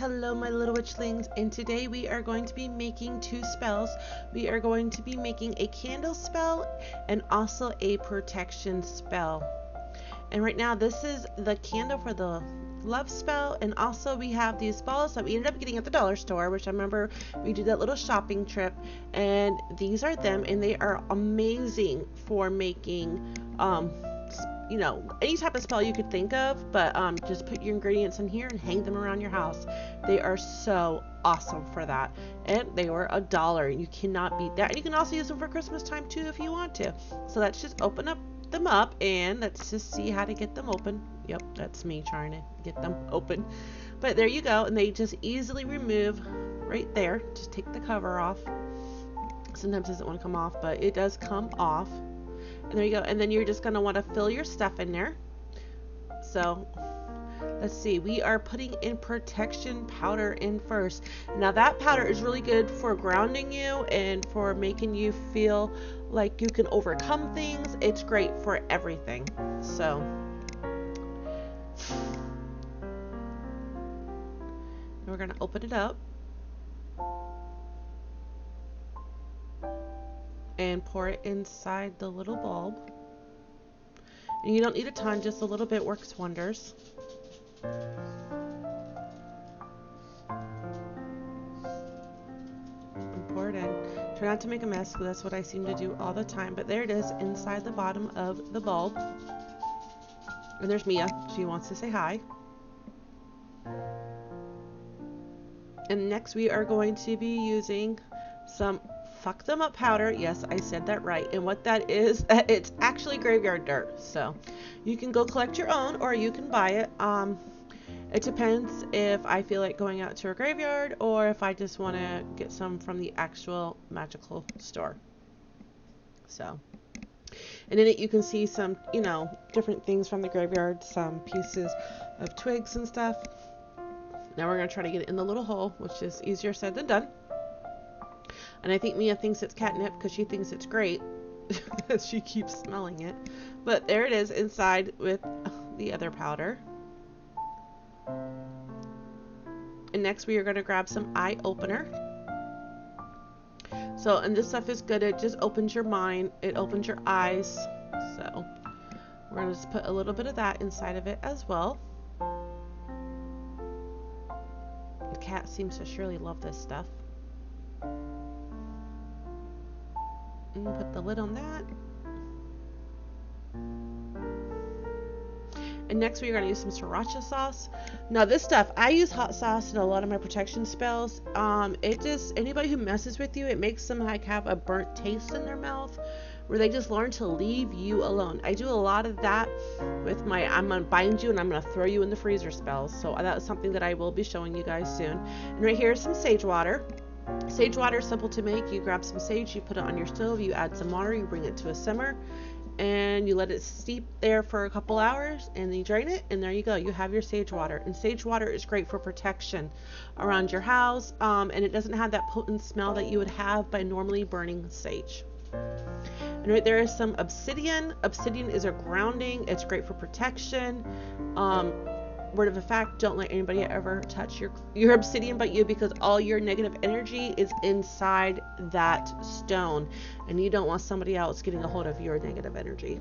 Hello my little witchlings, and today we are going to be making two spells. We are going to be making a candle spell and also a protection spell. And right now this is the candle for the love spell, and also we have these balls that we ended up getting at the dollar store, which I remember we did that little shopping trip, and these are them, and they are amazing for making you know, any type of spell you could think of, but just put your ingredients in here and hang them around your house. They are so awesome for that, and they were $1. You cannot beat that. And you can also use them for Christmas time too if you want to. So let's just open them up and let's just see how to get them open. Yep, that's me trying to get them open, but there you go. And they just easily remove right there. Just take the cover off. Sometimes it doesn't want to come off, but it does come off. And there you go. And then you're just going to want to fill your stuff in there. So let's see, we are putting in protection powder in first. Now that powder is really good for grounding you and for making you feel like you can overcome things. It's great for everything. So we're going to open it up and pour it inside the little bulb. And you don't need a ton, just a little bit works wonders. And pour it in. Try not to make a mess, because that's what I seem to do all the time. But there it is inside the bottom of the bulb. And there's Mia. She wants to say hi. And next we are going to be using some Fuck Them Up powder. Yes, I said that right. And what that is, it's actually graveyard dirt. So you can go collect your own, or you can buy it. It depends if I feel like going out to a graveyard or if I just want to get some from the actual magical store. So, and in it you can see some, you know, different things from the graveyard, some pieces of twigs and stuff. Now we're going to try to get it in the little hole, which is easier said than done. And I think Mia thinks it's catnip because she thinks it's great. She keeps smelling it. But there it is inside with the other powder. And next we are going to grab some eye opener. So, and this stuff is good. It just opens your mind. It opens your eyes. So we're going to just put a little bit of that inside of it as well. The cat seems to surely love this stuff. And put the lid on that. And next we're going to use some sriracha sauce. Now this stuff, I use hot sauce in a lot of my protection spells. It just, anybody who messes with you, it makes them like have a burnt taste in their mouth, where they just learn to leave you alone. I do a lot of that with my I'm gonna bind you and I'm gonna throw you in the freezer spells. So that's something that I will be showing you guys soon. And right here is some sage water. Sage water is simple to make. You grab some sage, you put it on your stove, you add some water, you bring it to a simmer, and you let it steep there for a couple hours, and then you drain it, and there you go. You have your sage water. And sage water is great for protection around your house, and it doesn't have that potent smell that you would have by normally burning sage. And right there is some obsidian. Obsidian is a grounding. It's great for protection. Word of a fact, don't let anybody ever touch your obsidian but you, because all your negative energy is inside that stone, and you don't want somebody else getting a hold of your negative energy.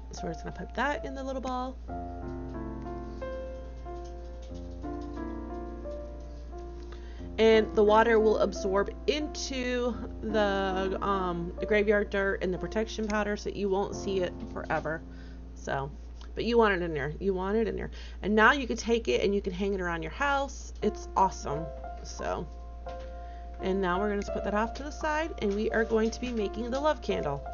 So we're just going to put that in the little ball. And the water will absorb into the graveyard dirt and the protection powder, so you won't see it forever. So, but you want it in there. You want it in there. And now you can take it and you can hang it around your house. It's awesome. So, and now we're going to put that off to the side, and we are going to be making the love candle.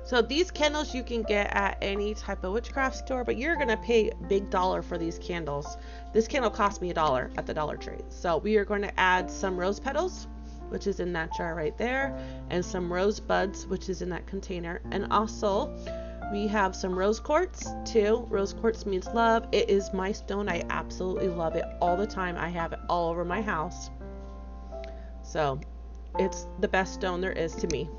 So these candles you can get at any type of witchcraft store, but you're going to pay big dollar for these candles. This candle cost me $1 at the Dollar Tree. So we are going to add some rose petals, which is in that jar right there, and some rose buds, which is in that container. And also we have some rose quartz too. Rose quartz means love. It is my stone. I absolutely love it all the time. I have it all over my house. So it's the best stone there is to me.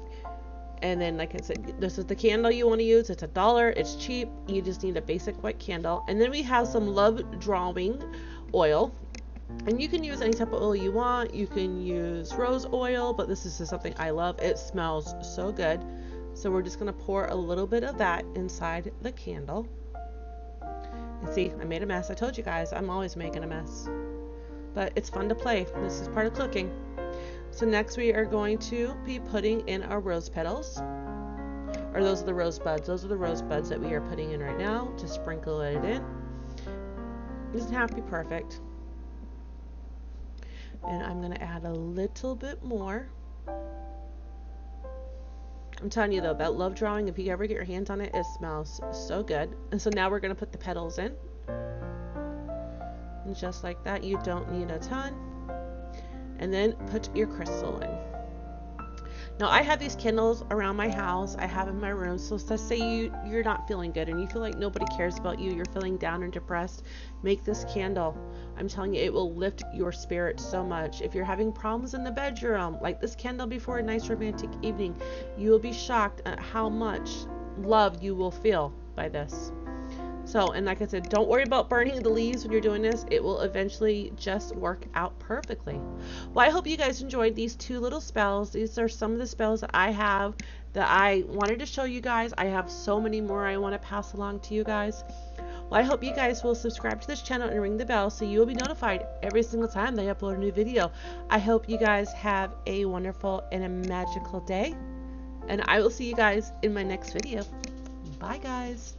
And then, like I said, this is the candle you want to use. It's $1. It's cheap. You just need a basic white candle. And then we have some love drawing oil. And you can use any type of oil you want. You can use rose oil, but this is just something I love. It smells so good. So we're just going to pour a little bit of that inside the candle. And see, I made a mess. I told you guys, I'm always making a mess. But it's fun to play. This is part of cooking. So next we are going to be putting in our rose petals. Or those are the rose buds. Those are the rose buds that we are putting in right now. Just sprinkle it in. It doesn't have to be perfect. And I'm going to add a little bit more. I'm telling you though, that love drawing, if you ever get your hands on it, it smells so good. And so now we're going to put the petals in. And just like that, you don't need a ton. And then put your crystal in. Now I have these candles around my house. I have in my room. So let's say you're not feeling good and you feel like nobody cares about you. You're feeling down and depressed. Make this candle. I'm telling you, it will lift your spirit so much. If you're having problems in the bedroom, like this candle before a nice romantic evening, you will be shocked at how much love you will feel by this. So, and like I said, don't worry about burning the leaves when you're doing this. It will eventually just work out perfectly. Well, I hope you guys enjoyed these 2 little spells. These are some of the spells that I have that I wanted to show you guys. I have so many more I want to pass along to you guys. Well, I hope you guys will subscribe to this channel and ring the bell so you will be notified every single time they upload a new video. I hope you guys have a wonderful and a magical day. And I will see you guys in my next video. Bye, guys.